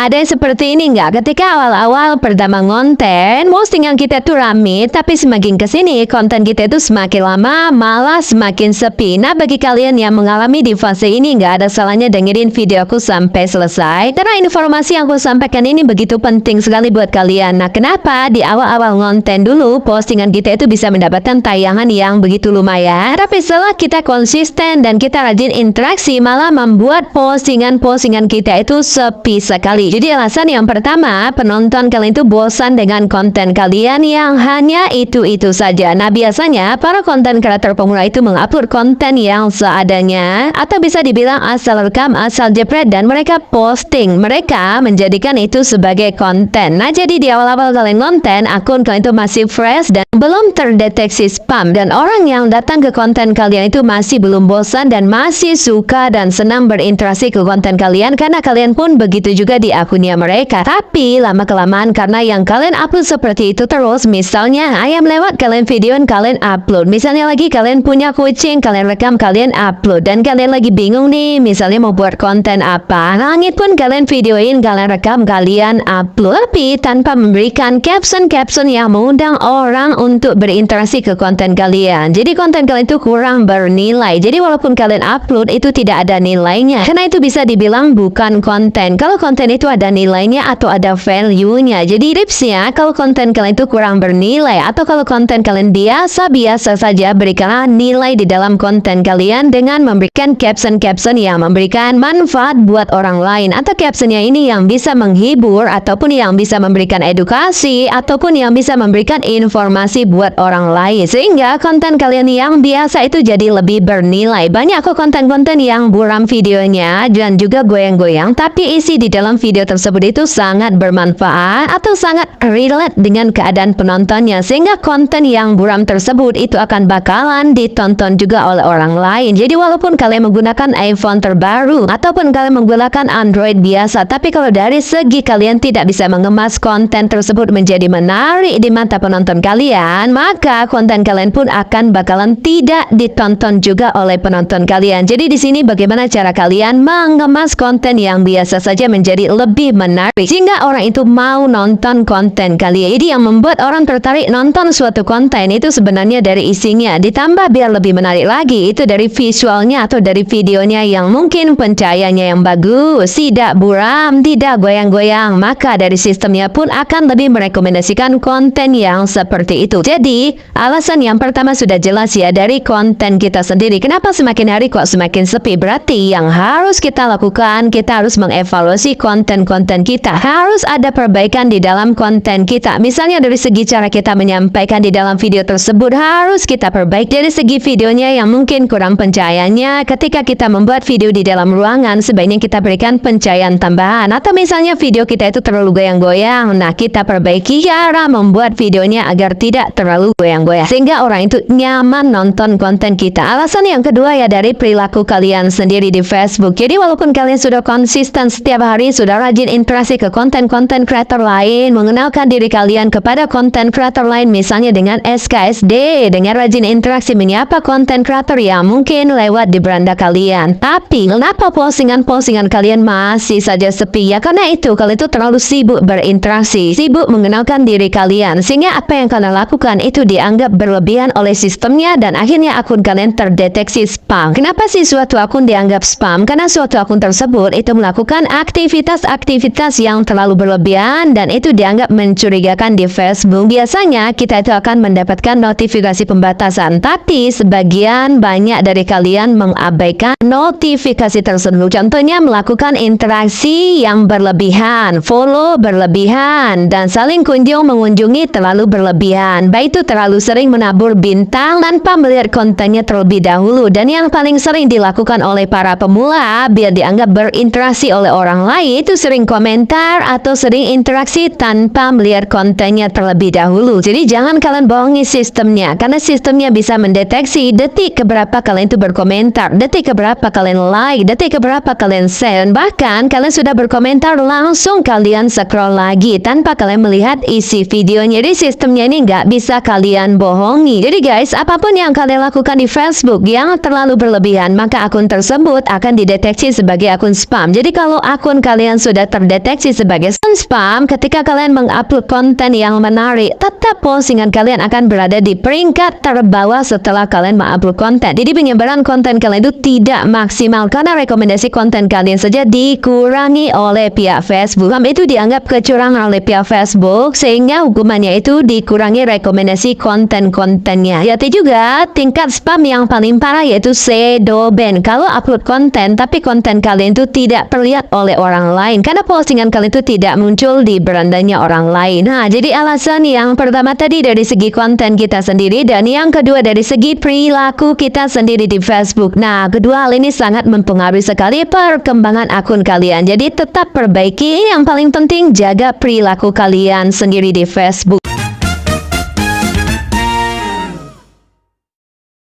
ada yang seperti ini nggak? Ketika awal-awal pertama konten, postingan kita tuh rame, tapi semakin kesini konten kita itu semakin lama malah semakin sepi. Nah, bagi kalian yang mengalami di fase ini, nggak ada salahnya dengerin videoku sampai selesai, karena informasi yang aku sampaikan ini begitu penting sekali buat kalian. Nah, kenapa di awal-awal konten dulu postingan kita itu bisa mendapatkan tayangan yang begitu lumayan, tapi setelah kita konsisten dan kita rajin interaksi, malah membuat postingan-postingan kita itu sepi sekali. Jadi alasan yang pertama, penonton kalian itu bosan dengan konten kalian yang hanya itu-itu saja. Nah, biasanya para konten kreator pemula itu mengupload konten yang seadanya, atau bisa dibilang asal rekam, asal jepret, dan mereka posting. Mereka menjadikan itu sebagai konten. Nah, jadi di awal-awal kalian konten, akun kalian itu masih fresh dan belum terdeteksi spam. Dan orang yang datang ke konten kalian itu masih belum bosan dan masih suka dan senang berinteraksi ke konten kalian, karena kalian pun begitu juga di akunnya mereka. Tapi lama-kelamaan karena yang kalian upload seperti itu terus, misalnya ayam lewat kalian videoin, kalian upload. Misalnya lagi kalian punya kucing, kalian rekam, kalian upload. Dan kalian lagi bingung nih, misalnya mau buat konten apa, langit pun kalian videoin, kalian rekam, kalian upload, tapi tanpa memberikan caption-caption yang mengundang orang untuk berinteraksi ke konten kalian. Jadi konten kalian itu kurang bernilai. Jadi walaupun kalian upload itu tidak ada nilainya, karena itu bisa dibilang bukan konten. Kalau konten itu ada nilainya atau ada value-nya. Jadi tipsnya, kalau konten kalian itu kurang bernilai atau kalau konten kalian biasa-biasa saja, berikanlah nilai di dalam konten kalian dengan memberikan caption-caption yang memberikan manfaat buat orang lain, atau captionnya ini yang bisa menghibur ataupun yang bisa memberikan edukasi ataupun yang bisa memberikan informasi buat orang lain, sehingga konten kalian yang biasa itu jadi lebih bernilai. Banyak kok konten-konten yang buram videonya dan juga goyang-goyang, tapi isi di dalam video tersebut itu sangat bermanfaat atau sangat relate dengan keadaan penontonnya, sehingga konten yang buram tersebut itu akan bakalan ditonton juga oleh orang lain. Jadi walaupun kalian menggunakan iPhone terbaru ataupun kalian menggunakan Android biasa, tapi kalau dari segi kalian tidak bisa mengemas konten tersebut menjadi menarik di mata penonton kalian, maka konten kalian pun akan bakalan tidak ditonton juga oleh penonton kalian. Jadi di sini bagaimana cara kalian mengemas konten yang biasa saja menjadi lebih menarik sehingga orang itu mau nonton konten kalian. Jadi yang membuat orang tertarik nonton suatu konten itu sebenarnya dari isinya, ditambah biar lebih menarik lagi itu dari visualnya atau dari videonya yang mungkin pencahayaannya yang bagus, tidak buram, tidak goyang-goyang, maka dari sistemnya pun akan lebih merekomendasikan konten yang seperti itu. Jadi alasan yang pertama sudah jelas ya, dari konten kita sendiri. Kenapa semakin hari kok semakin sepi? Berarti yang harus kita lakukan, kita harus mengevaluasi konten-konten kita. Harus ada perbaikan di dalam konten kita. Misalnya dari segi cara kita menyampaikan di dalam video tersebut harus kita perbaiki. Dari segi videonya yang mungkin kurang pencahayaannya, ketika kita membuat video di dalam ruangan, sebaiknya kita berikan pencahayaan tambahan. Atau misalnya video kita itu terlalu goyang-goyang, nah kita perbaiki cara membuat videonya agar tidak terlalu goyang-goyang, sehingga orang itu nyaman nonton konten kita. Alasan yang kedua ya, dari perilaku kalian sendiri di Facebook. Jadi walaupun kalian sudah konsisten setiap hari, sudah rajin interaksi ke konten-konten kreator lain, mengenalkan diri kalian kepada konten kreator lain, misalnya dengan SKSD, dengan rajin interaksi menyapa konten kreator yang mungkin lewat di beranda kalian. Tapi kenapa postingan-postingan kalian masih saja sepi? Ya karena itu, kalian itu terlalu sibuk berinteraksi, sibuk mengenalkan diri kalian, sehingga apa yang kalian lakukan itu dianggap berlebihan oleh sistemnya dan akhirnya akun kalian terdeteksi spam. Kenapa sih suatu akun dianggap spam? Karena suatu akun tersebut itu melakukan aktivitas-aktivitas yang terlalu berlebihan dan itu dianggap mencurigakan di Facebook. Biasanya kita itu akan mendapatkan notifikasi pembatasan, tapi sebagian banyak dari kalian mengabaikan notifikasi tersebut. Contohnya melakukan interaksi yang berlebihan, follow berlebihan, dan saling mengunjungi terlalu berlebihan. Baik itu terlalu sering menabur bintang tanpa melihat kontennya terlebih dahulu. Dan yang paling sering dilakukan oleh para pemula biar dianggap berinteraksi oleh orang lain itu sering komentar atau sering interaksi tanpa melihat kontennya terlebih dahulu. Jadi jangan kalian bohongi sistemnya, karena sistemnya bisa mendeteksi detik keberapa kalian itu berkomentar, detik keberapa kalian like, detik keberapa kalian share. Bahkan kalian sudah berkomentar langsung kalian scroll lagi tanpa kalian melihat isi videonya. Jadi sistemnya ini nggak bisa kalian bohongi. Jadi guys, apapun yang kalian lakukan di Facebook yang terlalu berlebihan, maka akun tersebut akan dideteksi sebagai akun spam. Jadi kalau akun kalian sudah sudah terdeteksi sebagai spam. Ketika kalian mengupload konten yang menarik, tetap postingan kalian akan berada di peringkat terbawah setelah kalian mengupload konten. Jadi penyebaran konten kalian itu tidak maksimal karena rekomendasi konten kalian saja dikurangi oleh pihak Facebook. Itu dianggap kecurangan oleh pihak Facebook, sehingga hukumannya itu dikurangi rekomendasi konten-kontennya. Yaitu juga tingkat spam yang paling parah yaitu shadow ban. Kalau upload konten tapi konten kalian itu tidak terlihat oleh orang lain karena postingan kalian itu tidak muncul di berandanya orang lain. Nah, jadi alasan yang pertama tadi dari segi konten kita sendiri, dan yang kedua dari segi perilaku kita sendiri di Facebook. Nah, kedua hal ini sangat mempengaruhi sekali perkembangan akun kalian. Jadi tetap perbaiki, yang paling penting jaga perilaku kalian sendiri di Facebook.